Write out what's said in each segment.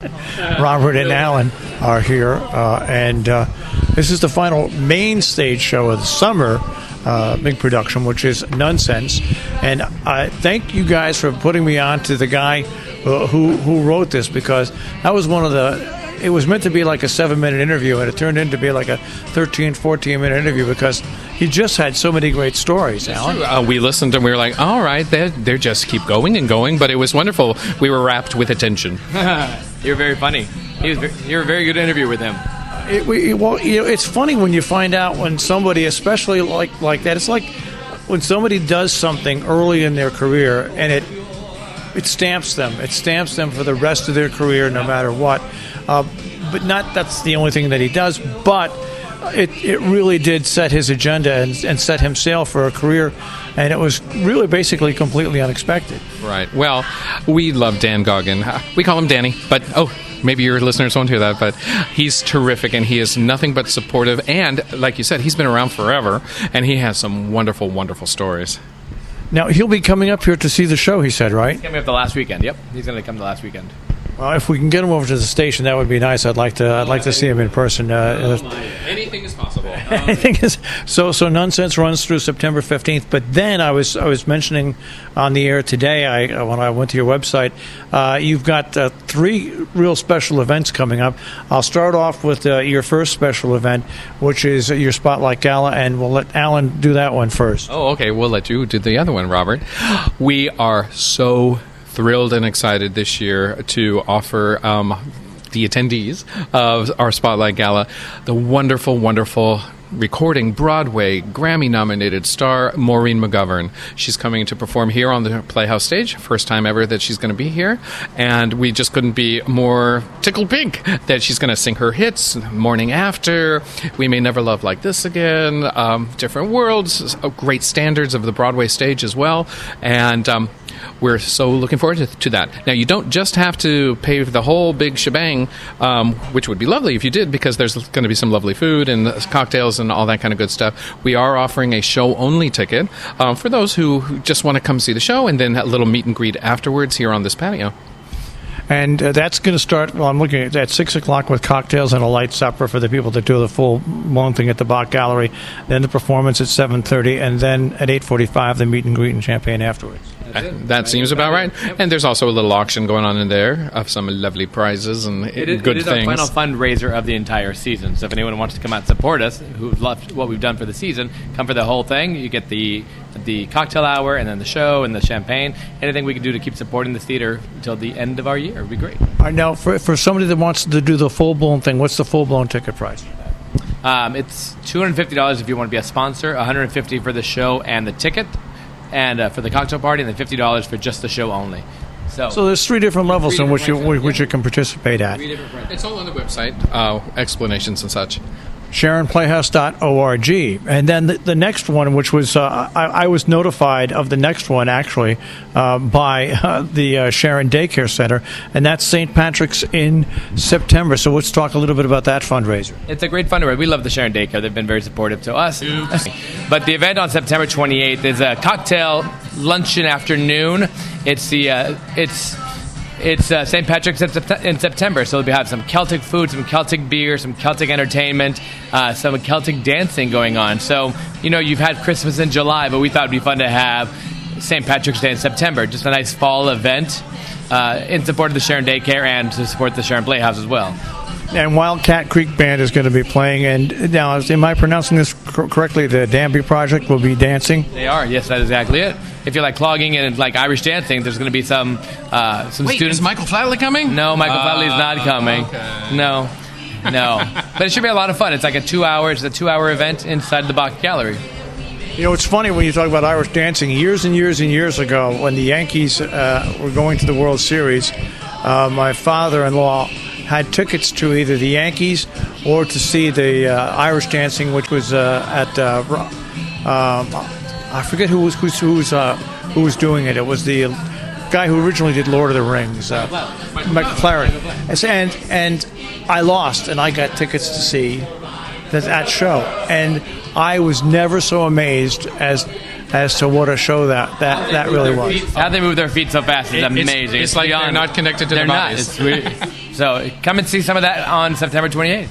Robert and Alan are here, and this is the final main stage show of the summer, big production, which is Nunsense. And I thank you guys for putting me on to the guy who wrote this, because that was one of the... It was meant to be like a 7-minute interview, and it turned into be like a 13, 14-minute interview because he just had so many great stories, Alan. We listened and we were like, all right, they just keep going and going, but it was wonderful. We were wrapped with attention. You're very funny. You're a very good interview with him. It's funny when you find out when somebody, especially like that, it's like when somebody does something early in their career and it stamps them. It stamps them for the rest of their career, no matter what. But not that's the only thing that he does, but it really did set his agenda and set him sail for a career, and it was really basically completely unexpected. Right. Well, we love Dan Goggin. We call him Danny, but maybe your listeners won't hear that, but he's terrific, and he is nothing but supportive, and like you said, he's been around forever, and he has some wonderful, wonderful stories. Now, he'll be coming up here to see the show, he said, right? He's coming up the last weekend. Yep, he's going to come the last weekend. Well, if we can get him over to the station, that would be nice. I'd like to see him in person. Anything is possible. Anything is so. Nunsense runs through September 15th. But then I was mentioning on the air today, when I went to your website, you've got 3 real special events coming up. I'll start off with your first special event, which is your Spotlight Gala, and we'll let Alan do that one first. Oh, okay. We'll let you do the other one, Robert. We are so thrilled and excited this year to offer the attendees of our Spotlight Gala the wonderful, wonderful recording Broadway Grammy-nominated star Maureen McGovern. She's coming to perform here on the Playhouse stage. First time ever that she's going to be here. And we just couldn't be more tickled pink that she's going to sing her hits, Morning After, We May Never Love Like This Again, Different Worlds, great standards of the Broadway stage as well. And we're so looking forward to that. Now, you don't just have to pay the whole big shebang, which would be lovely if you did, because there's going to be some lovely food and cocktails and all that kind of good stuff. We are offering a show-only ticket for those who just want to come see the show, and then a little meet and greet afterwards here on this patio. And that's going to start, well, I'm looking at 6 o'clock with cocktails and a light supper for the people that do the full-blown thing at the Bach Gallery. Then the performance at 7:30, and then at 8:45, the meet and greet and champagne afterwards. That seems about right. And there's also a little auction going on in there of some lovely prizes and good things. It is our final fundraiser of the entire season. So if anyone wants to come out and support us, who loved what we've done for the season, come for the whole thing. You get the cocktail hour and then the show and the champagne. Anything we can do to keep supporting the theater until the end of our year would be great. All right, now, for somebody that wants to do the full-blown thing, what's the full-blown ticket price? It's $250 if you want to be a sponsor, $150 for the show and the ticket, and for the cocktail party, and then $50 for just the show only. So there's 3 different levels in which you can participate at. It's all on the website, explanations and such. SharonPlayhouse.org. And then the next one, which was, I was notified of the next one, actually, by the Sharon Daycare Center, and that's St. Patrick's in September. So let's talk a little bit about that fundraiser. It's a great fundraiser. We love the Sharon Daycare. They've been very supportive to us. But the event on September 28th is a cocktail luncheon afternoon. It's St. Patrick's in September, so we'll have some Celtic food, some Celtic beer, some Celtic entertainment, some Celtic dancing going on. So, you've had Christmas in July, but we thought it would be fun to have St. Patrick's Day in September, just a nice fall event in support of the Sharon Daycare and to support the Sharon Playhouse as well. And Wildcat Creek Band is going to be playing. And now, am I pronouncing this correctly? The Danby Project will be dancing? They are. Yes, that's exactly it. If you like clogging and like Irish dancing, there's going to be some students. Is Michael Flatley coming? No, Michael Flatley's not coming. Okay. No. But it should be a lot of fun. It's like a 2-hour event inside the Bach Gallery. It's funny when you talk about Irish dancing. Years and years and years ago, when the Yankees were going to the World Series, my father-in-law had tickets to either the Yankees or to see the Irish dancing, which was at I forget who was doing it. It was the guy who originally did Lord of the Rings, McLaren. And I lost, and I got tickets to see that show, and I was never so amazed as to what a show that really was. How they move their feet so fast is amazing. It's like they're not connected to their bodies. Not. It's really So come and see some of that on September 28th.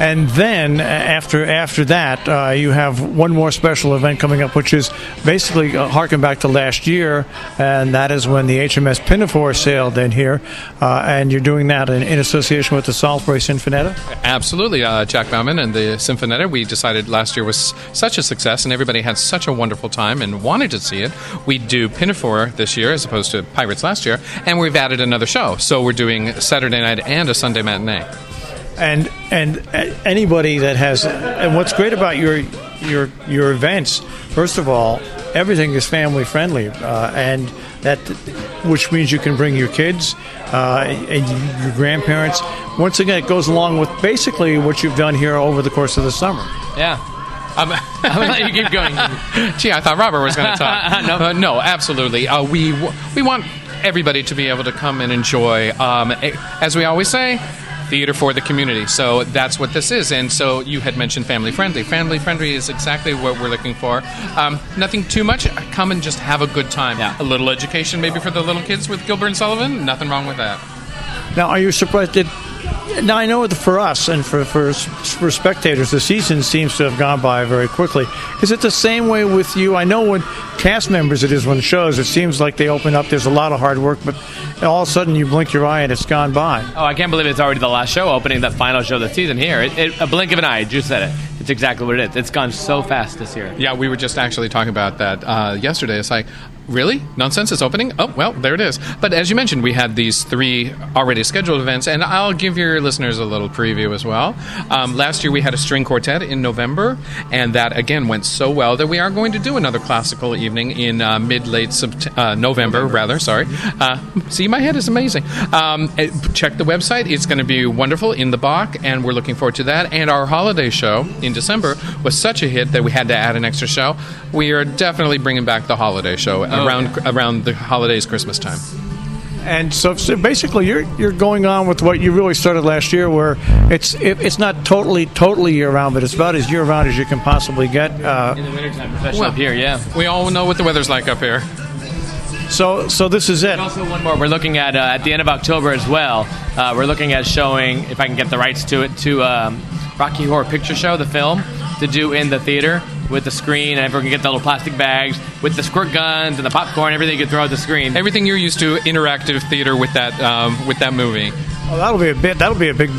And then after that, you have one more special event coming up, which is basically harking back to last year, and that is when the HMS Pinafore sailed in here, and you're doing that in association with the Salisbury Sinfonetta? Absolutely. Jack Bauman and the Sinfonetta, we decided last year was such a success, and everybody had such a wonderful time and wanted to see it. We do Pinafore this year as opposed to Pirates last year, and we've added another show. So we're doing Saturday night and a Sunday matinee. And anybody that has, and what's great about your events, first of all, everything is family friendly, and that, which means you can bring your kids and your grandparents. Once again, it goes along with basically what you've done here over the course of the summer. Yeah. I'm going to let you keep going. Gee, I thought Robert was going to talk. No, absolutely. We want everybody to be able to come and enjoy, as we always say, theater for the community. So that's what this is. And so you had mentioned family friendly. Family friendly is exactly what we're looking for. Nothing too much. Come and just have a good time. Yeah. A little education maybe for the little kids with Gilbert and Sullivan. Nothing wrong with that. Now, are you surprised? Now, I know for us and for spectators, the season seems to have gone by very quickly. Is it the same way with you? I know when cast members it is when shows. It seems like they open up, there's a lot of hard work, but all of a sudden you blink your eye and it's gone by. Oh, I can't believe it's already the last show opening, the final show of the season here. A blink of an eye, you said it. It's exactly what it is. It's gone so fast this year. Yeah, we were just actually talking about that yesterday. It's like, really? Nunsense is opening? Oh, well, there it is. But as you mentioned, we had these 3 already scheduled events, and I'll give your listeners a little preview as well. Last year we had a string quartet in November, and that, again, went so well that we are going to do another classical evening in mid-late November. See, my head is amazing. Check the website. It's going to be wonderful in the Bach, and we're looking forward to that. And our holiday show in December was such a hit that we had to add an extra show. We are definitely bringing back the holiday show around the holidays, Christmas time. And so basically, you're going on with what you really started last year, where it's not totally year round, but it's about as year round as you can possibly get. In the wintertime, especially up here, yeah. We all know what the weather's like up here. So this is it. And also one more. We're looking at the end of October as well. We're looking at showing, if I can get the rights to it, to Rocky Horror Picture Show, the film, to do in the theater with the screen, and everyone can get the little plastic bags with the squirt guns and the popcorn, everything you can throw at the screen. Everything you're used to, interactive theater with that movie. Well, that'll be a big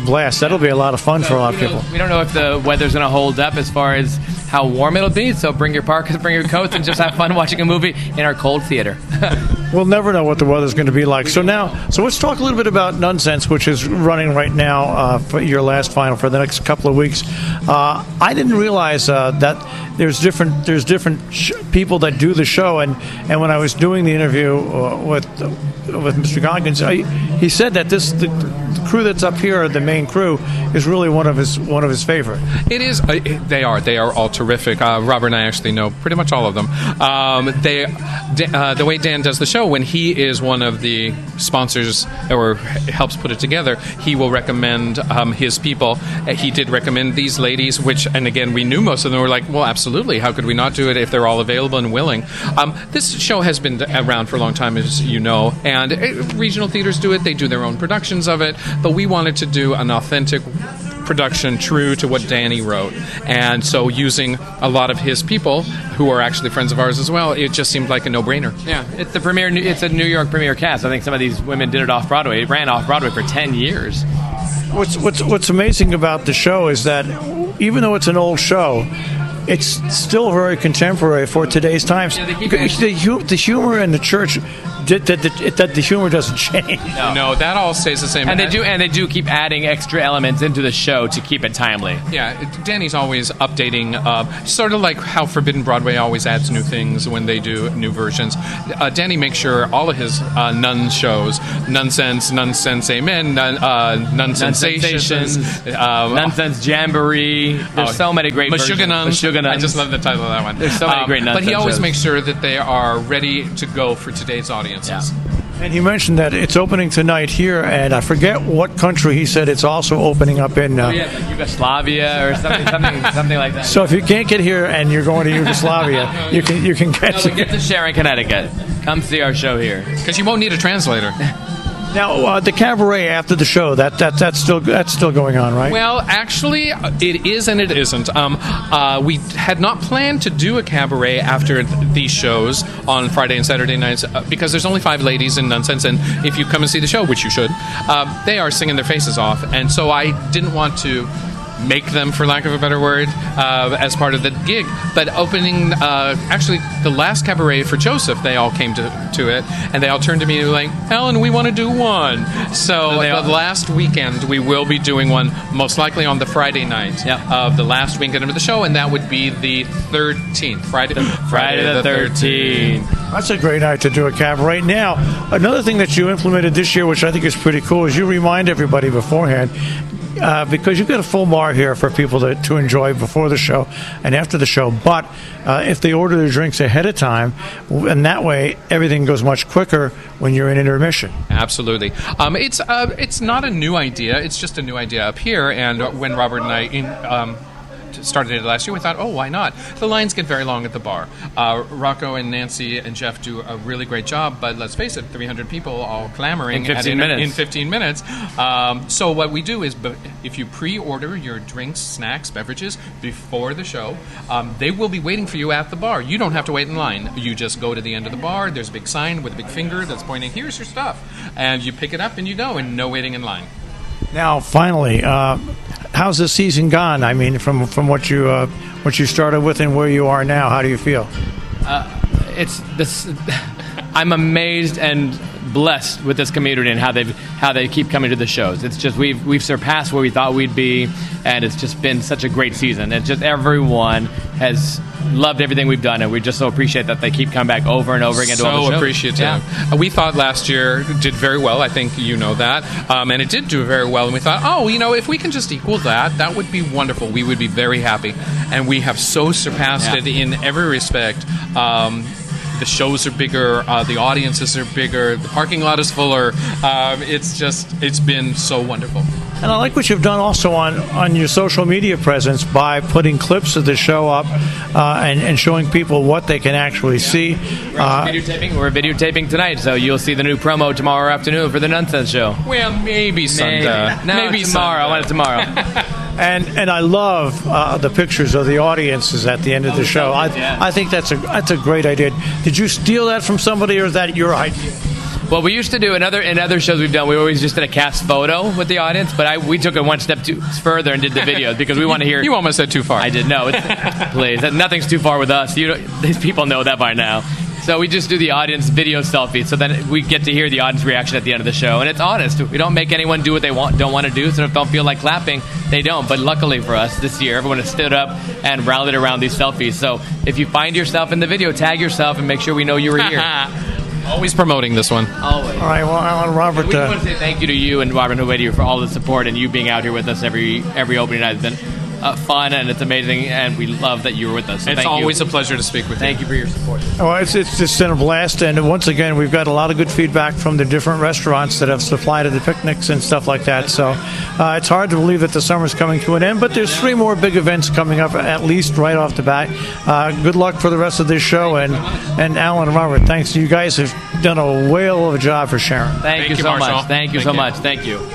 blast. That'll be a lot of fun for a lot of people. We don't know if the weather's going to hold up as far as how warm it'll be, so bring your parkas, bring your coats, and just have fun watching a movie in our cold theater. We'll never know what the weather's going to be like. So let's talk a little bit about Nunsense, which is running right now for your last final for the next couple of weeks. I didn't realize that there's different people that do the show, and when I was doing the interview with Mr. Goggins, he said that the crew that's up here, the main crew, is really one of his favorite. It is. They are all terrific. Robert and I actually know pretty much all of them. The way Dan does the show, when he is one of the sponsors or helps put it together, he will recommend his people. He did recommend these ladies, and again, we knew most of them. Were like, well, absolutely. How could we not do it if they're all available and willing? This show has been around for a long time, as you know, and regional theaters do it. They do their own productions of it, but we wanted to do an authentic production true to what Danny wrote, and so using a lot of his people who are actually friends of ours as well, it just seemed like a no-brainer. Yeah, it's a New York premiere cast. I think some of these women did it off Broadway. It ran off Broadway for 10 years. What's amazing about the show is that even though it's an old show, it's still very contemporary for today's times. Yeah, the humor in the church, the humor doesn't change. No, that all stays the same. And they do keep adding extra elements into the show to keep it timely. Yeah, Danny's always updating, sort of like how Forbidden Broadway always adds new things when they do new versions. Danny makes sure all of his nun shows, Nunsense Amen, Nunsensations, Nunsense Jamboree. There's so many great versions. I just love the title of that one. There's so many great Nunsense But he always shows. makes sure that they are ready to go for today's audiences. Yeah. And he mentioned that it's opening tonight here, and I forget what country he said it's also opening up in. Like Yugoslavia or something like that. So if you can't get here and you're going to Yugoslavia, you can catch it. Get to Sharon, Connecticut. Come see our show here. Because you won't need a translator. Now, the cabaret after the show, that's still going on, right? Well, actually, it is and it isn't. We had not planned to do a cabaret after these shows on Friday and Saturday nights because there's only 5 ladies in Nunsense, and if you come and see the show, which you should, they are singing their faces off, and so I didn't want to make them, for lack of a better word, as part of the gig. But opening, actually, the last cabaret for Joseph, they all came to it, and they all turned to me like, Alan, we want to do one. So the last weekend, we will be doing one, most likely on the Friday night of the last weekend of the show, and that would be the 13th, Friday the 13th. That's a great night to do a cabaret. Now, another thing that you implemented this year, which I think is pretty cool, is you remind everybody beforehand, because you've got a full bar here for people to enjoy before the show and after the show. But if they order their drinks ahead of time, and that way everything goes much quicker when you're in intermission. Absolutely. It's not a new idea. It's just a new idea up here. And when Robert and I started it last year, we thought, why not? The lines get very long at the bar. Rocco and Nancy and Jeff do a really great job, but let's face it, 300 people all clamoring in 15 minutes. So what we do is, if you pre-order your drinks, snacks, beverages before the show, they will be waiting for you at the bar. You don't have to wait in line. You just go to the end of the bar. There's a big sign with a big finger that's pointing, here's your stuff. And you pick it up and you go, and no waiting in line. Now, finally, how's the season gone? I mean, from what you started with and where you are now, how do you feel? It's this. I'm amazed and blessed with this community and how they keep coming to the shows. It's just we've surpassed where we thought we'd be, and it's just been such a great season. It's just everyone has loved everything we've done, and we just so appreciate that they keep coming back over and over again to all the shows. So appreciative. Yeah. We thought last year did very well. I think you know that. And it did do very well. And we thought, if we can just equal that would be wonderful. We would be very happy. And we have so surpassed it in every respect. The shows are bigger, the audiences are bigger, the parking lot is fuller. It's been so wonderful. And I like what you've done also on your social media presence by putting clips of the show up and showing people what they can actually see. We're videotaping tonight, so you'll see the new promo tomorrow afternoon for the Nunsense show. Well, maybe Sunday. Maybe tomorrow. I want it tomorrow. And I love the pictures of the audiences at the end of the show. I think that's a great idea. Did you steal that from somebody, or is that your idea? Well, we used to do in other shows we've done. We always just did a cast photo with the audience, but we took it one step further and did the videos because we want to hear. You almost said too far. I did. No, please. Nothing's too far with us. These people know that by now. So we just do the audience video selfie, so then we get to hear the audience reaction at the end of the show, and it's honest. We don't make anyone do what they don't want to do, so if they don't feel like clapping, they don't. But luckily for us, this year, everyone has stood up and rallied around these selfies. So if you find yourself in the video, tag yourself and make sure we know you were here. Always promoting this one. Always. All right, well, Alan, Robert... We want to say thank you to you and Robert Huedio for all the support, and you being out here with us every opening night has been fun, and it's amazing, and we love that you were with us. So it's always a pleasure to speak with you. Thank you for your support. Well, it's just been a blast, and once again, we've got a lot of good feedback from the different restaurants that have supplied the picnics and stuff like that. So it's hard to believe that the summer's coming to an end, but there's 3 more big events coming up, at least right off the bat. Good luck for the rest of this show, and Alan and Robert, thanks. You guys have done a whale of a job for Sharon. Thank you so Marshall. much. Thank you so much. Thank you.